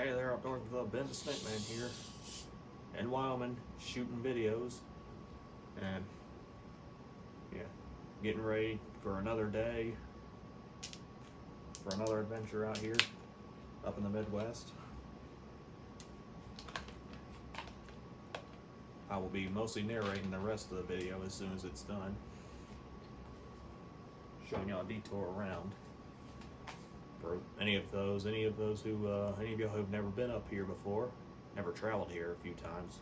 Hey there, up north with Ben the Snake Man here in Wyoming, shooting videos, and yeah, getting ready for another day, for another adventure out here, up in the Midwest. I will be mostly narrating the rest of the video as soon as it's done, showing y'all a detour around. For any of those who, any of y'all who've never been up here before, never traveled here a few times,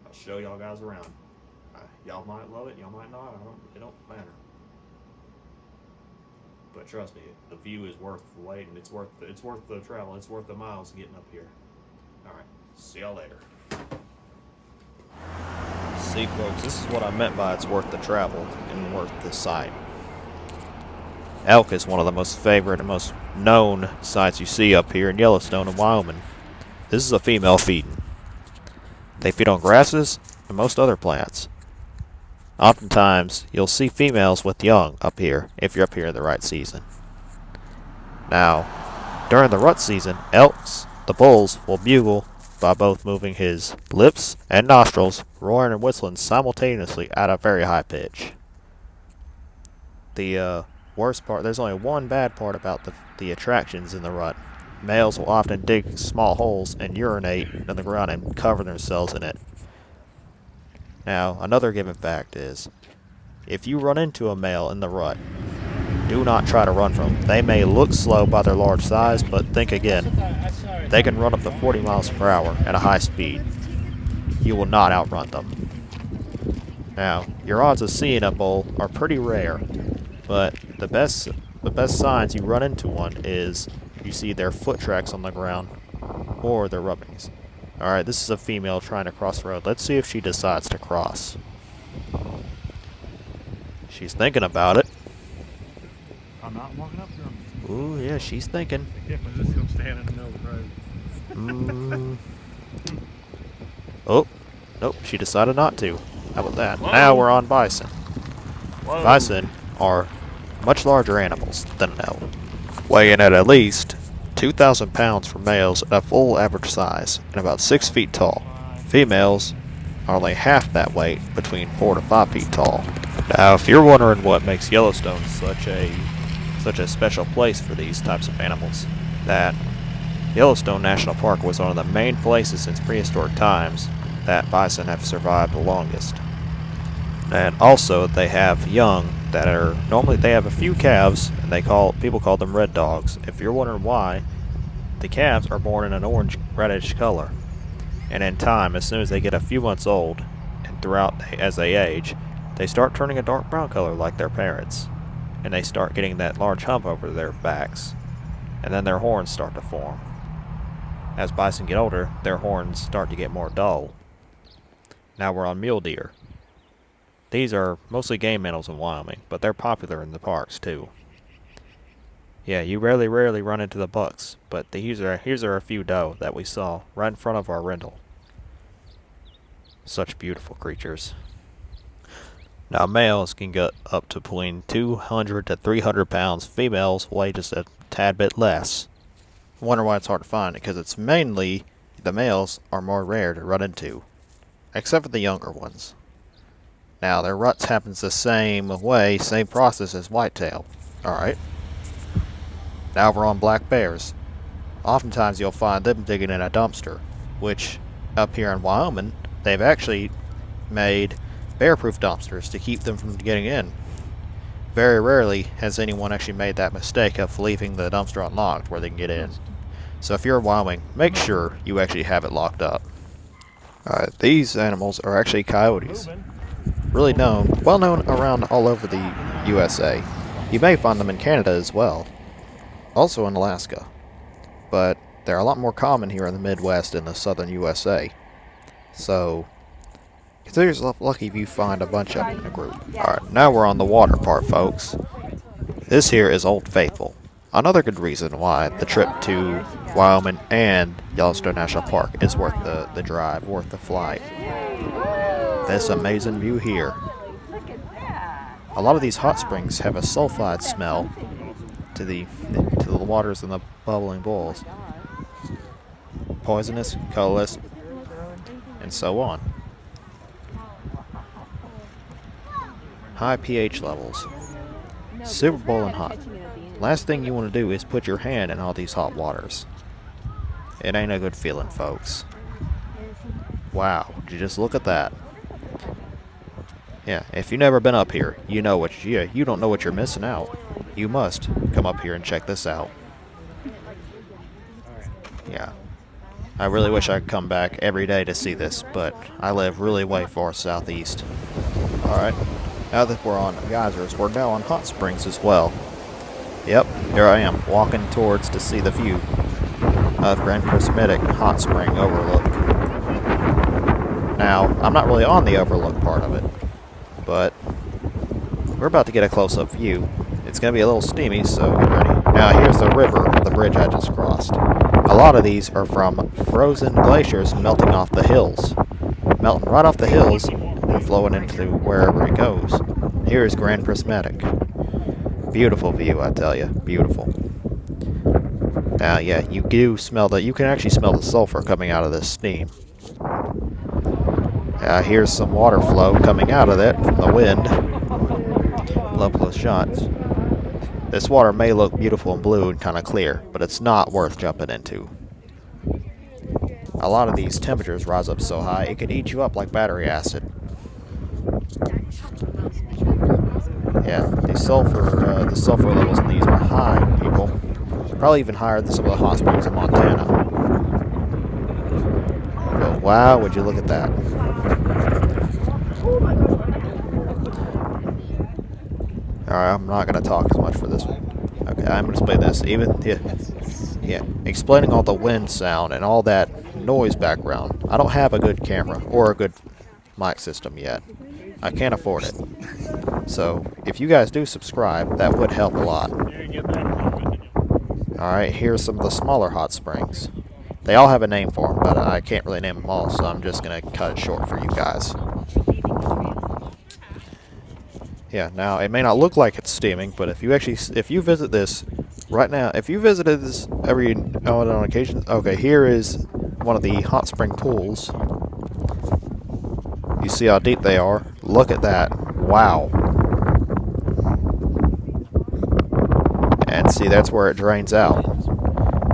I'll show y'all guys around. Y'all might love it, y'all might not. It don't matter. But trust me, the view is worth the wait, and it's worth the travel. It's worth the miles getting up here. All right, see y'all later. See, folks, this is what I meant by it's worth the travel and worth the sight. Elk is one of the most favorite and most known sights you see up here in Yellowstone and Wyoming. This is a female feeding. They feed on grasses and most other plants. Oftentimes, you'll see females with young up here if you're up here in the right season. Now, during the rut season, elks, the bulls, will bugle by both moving his lips and nostrils, roaring and whistling simultaneously at a very high pitch. The worst part, there's only one bad part about the attractions in the rut. Males will often dig small holes and urinate in the ground and cover themselves in it. Now, another given fact is, if you run into a male in the rut, do not try to run from them. They may look slow by their large size, but think again. They can run up to 40 miles per hour at a high speed. You will not outrun them. Now, your odds of seeing a bull are pretty rare, but the best signs you run into one is you see their foot tracks on the ground or their rubbings. Alright, this is a female trying to cross the road. Let's see if she decides to cross. She's thinking about it. I'm not walking up to him. Ooh, yeah, she's thinking. Definitely just gonna stand in the middle of the road. Oh, nope, she decided not to. How about that? Whoa. Now we're on bison. Whoa. Bison are much larger animals than an elk, weighing at least 2,000 pounds for males at a full average size, and about 6 feet tall. Females are only half that weight, between 4 to 5 feet tall. Now, if you're wondering what makes Yellowstone such a special place for these types of animals, that Yellowstone National Park was one of the main places since prehistoric times that bison have survived the longest. And also, they have young that are normally they have a few calves, and people call them red dogs. If you're wondering why, the calves are born in an orange reddish color, and in time, as soon as they get a few months old, and as they age, they start turning a dark brown color like their parents, and they start getting that large hump over their backs, and then their horns start to form. As bison get older, their horns start to get more dull. Now we're on mule deer. These are mostly game animals in Wyoming, but they're popular in the parks too. Yeah, you rarely run into the bucks, but here's are a few doe that we saw right in front of our rental. Such beautiful creatures. Now males can get up to between 200 to 300 pounds. Females weigh just a tad bit less. I wonder why it's hard to find, because it's mainly the males are more rare to run into, except for the younger ones. Now, their ruts happens the same way, same process as whitetail. Alright. Now we're on black bears. Oftentimes you'll find them digging in a dumpster, which up here in Wyoming, they've actually made bear-proof dumpsters to keep them from getting in. Very rarely has anyone actually made that mistake of leaving the dumpster unlocked where they can get in. So if you're in Wyoming, make sure you actually have it locked up. Alright, these animals are actually coyotes. Well known around all over the USA. You may find them in Canada as well, also in Alaska, but they're a lot more common here in the Midwest and the southern USA. So, consider yourself lucky if you find a bunch of them in a group. Alright, now we're on the water part, folks. This here is Old Faithful. Another good reason why the trip to Wyoming and Yellowstone National Park is worth the drive, worth the flight. This amazing view here. A lot of these hot springs have a sulfide smell to the waters and the bubbling boils. poisonous, colorless, and so on. High pH levels. Super boiling hot. Last thing you want to do is put your hand in all these hot waters. It ain't a good feeling, folks. Wow, would you just look at that? Yeah, if you've never been up here, you know what you don't know what you're missing out. You must come up here and check this out. Yeah. I really wish I could come back every day to see this, but I live really way far southeast. Alright, now that we're on geysers, we're now on hot springs as well. Yep, here I am, walking towards to see the view of Grand Prismatic Hot Spring Overlook. Now, I'm not really on the overlook part of it, but we're about to get a close-up view. It's going to be a little steamy, so get ready. Now here's the river, the bridge I just crossed. A lot of these are from frozen glaciers melting off the hills. Melting right off the hills and flowing into wherever it goes. Here's Grand Prismatic. Beautiful view, I tell you. Beautiful. Now, yeah, you do smell you can actually smell the sulfur coming out of this steam. Here's some water flow coming out of it from the wind. Love those shots. This water may look beautiful and blue and kind of clear, but it's not worth jumping into. A lot of these temperatures rise up so high, it could eat you up like battery acid. Yeah, the sulfur levels in these are high, people. Probably even higher than some of the hot springs in Montana. But wow, would you look at that. Alright, I'm not going to talk as much for this one. Okay, I'm going to explain this. Yeah, explaining all the wind sound and all that noise background. I don't have a good camera or a good mic system yet. I can't afford it. So, if you guys do subscribe, that would help a lot. Alright, here's some of the smaller hot springs. They all have a name for them, but I can't really name them all, so I'm just going to cut it short for you guys. Yeah, now, it may not look like it's steaming, but if you visit this right now, if you visited this on occasion, okay, here is one of the hot spring pools. You see how deep they are? Look at that. Wow. And see, that's where it drains out.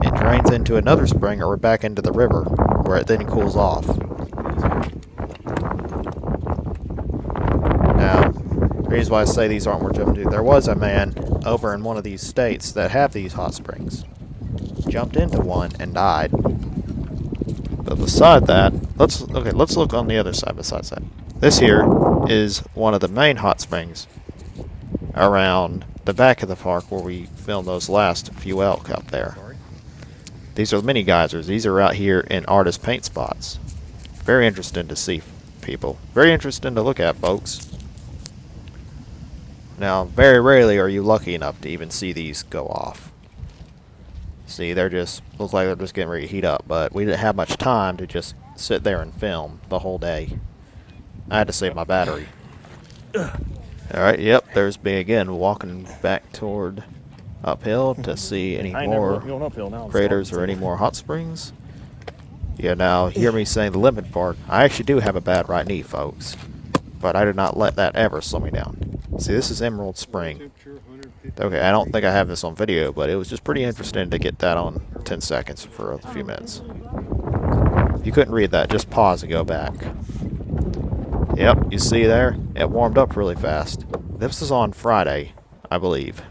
It drains into another spring or back into the river, where it then cools off. Now, the reason why I say these aren't worth jumping to, there was a man over in one of these states that have these hot springs. Jumped into one and died. But beside that, let's look on the other side besides that. This here is one of the main hot springs around the back of the park where we filmed those last few elk up there. These are mini geysers. These are out here in artist paint spots. Very interesting to see, people. Very interesting to look at, folks. Now, very rarely are you lucky enough to even see these go off. See, look like they're just getting ready to heat up, but we didn't have much time to just sit there and film the whole day. I had to save my battery. Alright, yep, there's me again, walking back toward uphill to see any more craters or any more hot springs. Yeah, now, hear me saying the limit part. I actually do have a bad right knee, folks. But I did not let that ever slow me down. See, this is Emerald Spring. Okay, I don't think I have this on video, but it was just pretty interesting to get that on 10 seconds for a few minutes. If you couldn't read that, just pause and go back. Yep, you see there? It warmed up really fast. This was on Friday, I believe.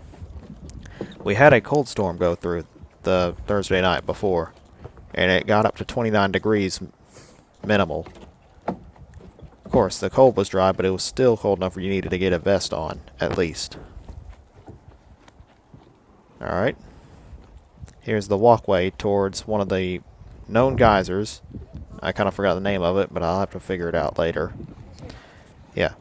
We had a cold storm go through the Thursday night before, and it got up to 29 degrees minimal. Of course, the cold was dry, but it was still cold enough where you needed to get a vest on, at least. Alright. Here's the walkway towards one of the known geysers. I kind of forgot the name of it, but I'll have to figure it out later. Yeah.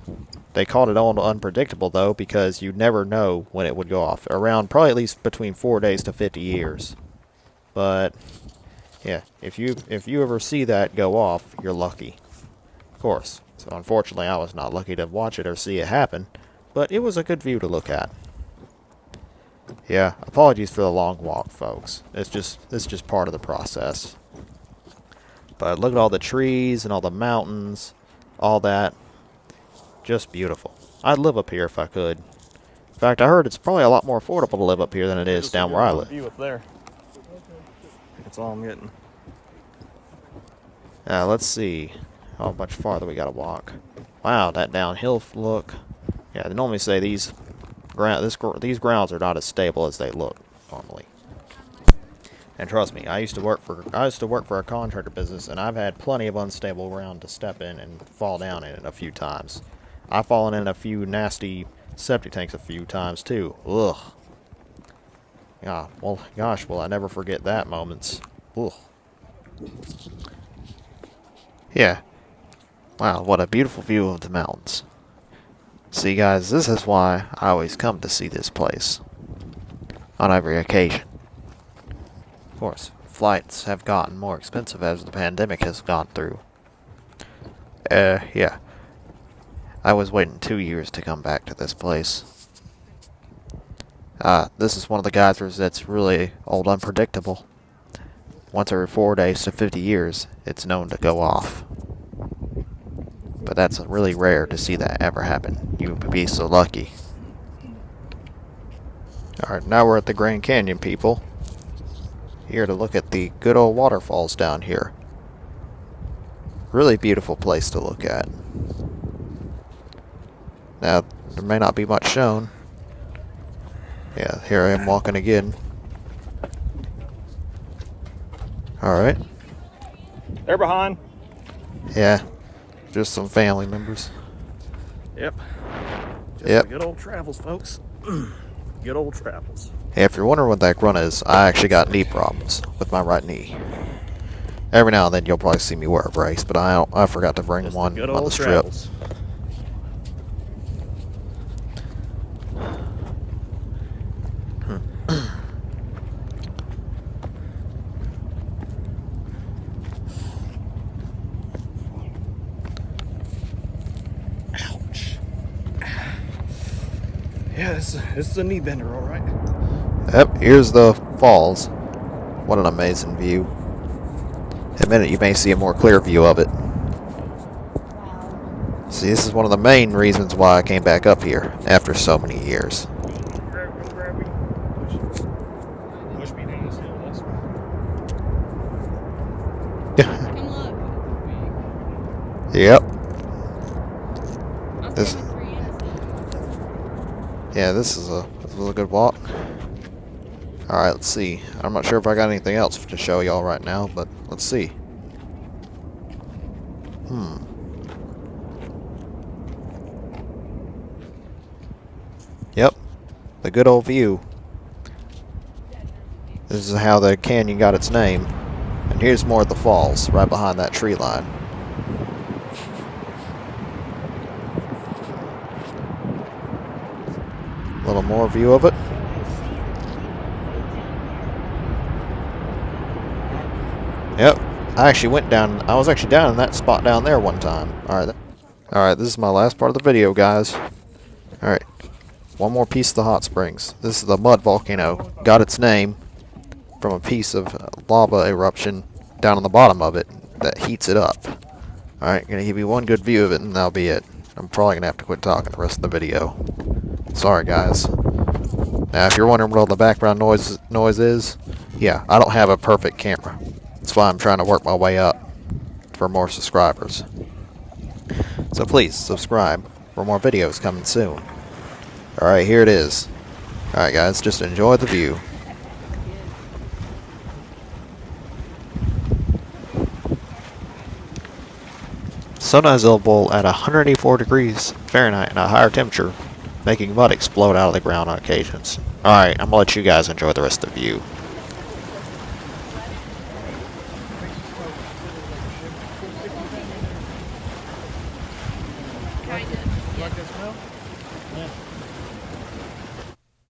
They called it all unpredictable, though, because you never know when it would go off. Around probably at least between 4 days to 50 years. But, yeah, if you ever see that go off, you're lucky. Of course. So, unfortunately, I was not lucky to watch it or see it happen. But it was a good view to look at. Yeah, apologies for the long walk, folks. It's just part of the process. But look at all the trees and all the mountains, all that. Just beautiful. I'd live up here if I could. In fact, I heard it's probably a lot more affordable to live up here than it is down where I live. View up there. That's all I'm getting. Now, let's see how much farther we gotta walk. Wow, that downhill look. Yeah, they normally say these grounds are not as stable as they look normally. And trust me, I used to work for a contractor business, and I've had plenty of unstable ground to step in and fall down in it a few times. I've fallen in a few nasty septic tanks a few times too. Ugh. Yeah, well, gosh, will I never forget that moments. Ugh. Yeah. Wow, what a beautiful view of the mountains. See, guys, this is why I always come to see this place. On every occasion. Of course, flights have gotten more expensive as the pandemic has gone through. Yeah. I was waiting 2 years to come back to this place. This is one of the geysers that's really old unpredictable. Once every 4 days to 50 years, it's known to go off. But that's really rare to see that ever happen. You would be so lucky. Alright, now we're at the Grand Canyon, people. Here to look at the good old waterfalls down here. Really beautiful place to look at. Now, there may not be much shown. Yeah, here I am walking again. Alright. They're behind. Yeah, just some family members. Yep. Just Yep. Good old travels, folks. Good old travels. Hey, if you're wondering what that grunt is, I actually got knee problems with my right knee. Every now and then you'll probably see me wear a brace, but I forgot to bring Just one good on old the strip. travels. Ouch. Yeah, this is a knee bender, all right. Yep, here's the falls. What an amazing view. In a minute you may see a more clear view of it. See, this is one of the main reasons why I came back up here after so many years. Grab me. Push me down this hill. That's Come look. Yep. I'm This- saving 3 innocents. Yeah, this was a good walk. Alright, let's see. I'm not sure if I got anything else to show y'all right now, but let's see. Yep. The good old view. This is how the canyon got its name. And here's more of the falls, right behind that tree line. A little more view of it. Yep. I was actually down in that spot down there one time. Alright, this is my last part of the video, guys. Alright. One more piece of the hot springs. This is the mud volcano. Got its name from a piece of lava eruption down on the bottom of it that heats it up. Alright, gonna give you one good view of it and that'll be it. I'm probably gonna have to quit talking the rest of the video. Sorry, guys. Now, if you're wondering what all the background noise is, yeah, I don't have a perfect camera. That's why I'm trying to work my way up for more subscribers. So please, subscribe for more videos coming soon. Alright, here it is. Alright guys, just enjoy the view. Sometimes it'll boil at 184 degrees Fahrenheit and a higher temperature, making mud explode out of the ground on occasions. Alright, I'm gonna let you guys enjoy the rest of the view. Kind of. like that smell? Yeah.